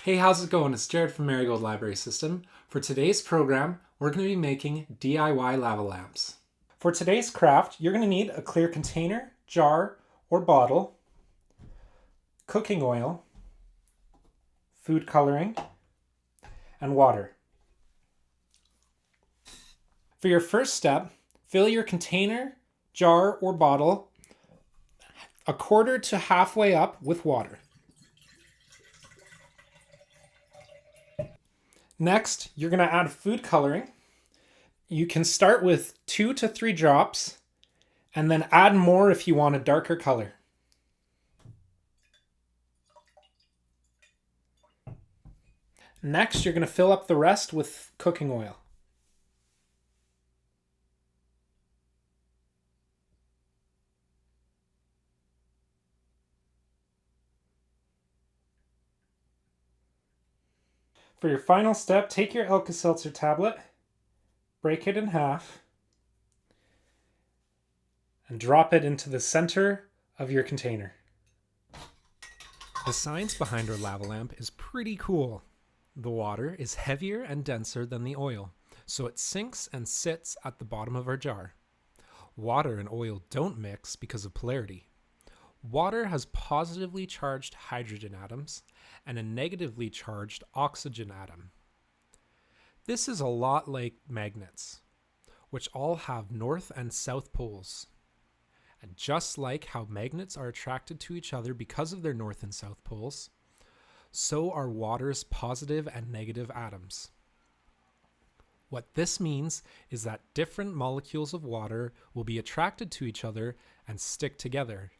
Hey, how's it going? It's Jared from Marigold Library System. For today's program, we're going to be making DIY lava lamps. For today's craft, you're going to need a clear container, jar, or bottle, cooking oil, food coloring, and water. For your first step, fill your container, jar, or bottle a quarter to halfway up with water. Next, you're going to add food coloring. You can start with 2 to 3 drops and then add more if you want a darker color. Next, you're going to fill up the rest with cooking oil. For your final step, take your Alka-Seltzer tablet, break it in half, and drop it into the center of your container. The science behind our lava lamp is pretty cool. The water is heavier and denser than the oil, so it sinks and sits at the bottom of our jar. Water and oil don't mix because of polarity. Water has positively charged hydrogen atoms and a negatively charged oxygen atom. This is a lot like magnets, which all have north and south poles. And just like how magnets are attracted to each other because of their north and south poles, so are water's positive and negative atoms. What this means is that different molecules of water will be attracted to each other and stick together.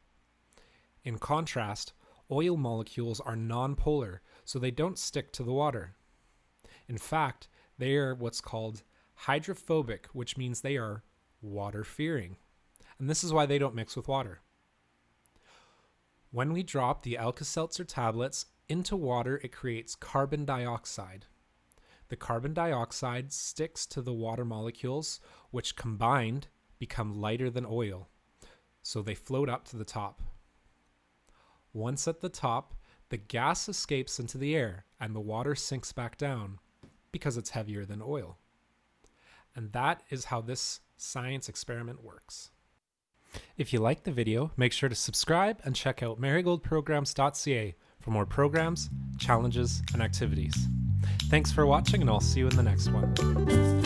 In contrast, oil molecules are nonpolar, so they don't stick to the water. In fact, they are what's called hydrophobic, which means they are water-fearing. And this is why they don't mix with water. When we drop the Alka-Seltzer tablets into water, it creates carbon dioxide. The carbon dioxide sticks to the water molecules, which combined become lighter than oil, so they float up to the top. Once at the top, the gas escapes into the air and the water sinks back down because it's heavier than oil. And that is how this science experiment works. If you liked the video, make sure to subscribe and check out marigoldprograms.ca for more programs, challenges, and activities. Thanks for watching, and I'll see you in the next one.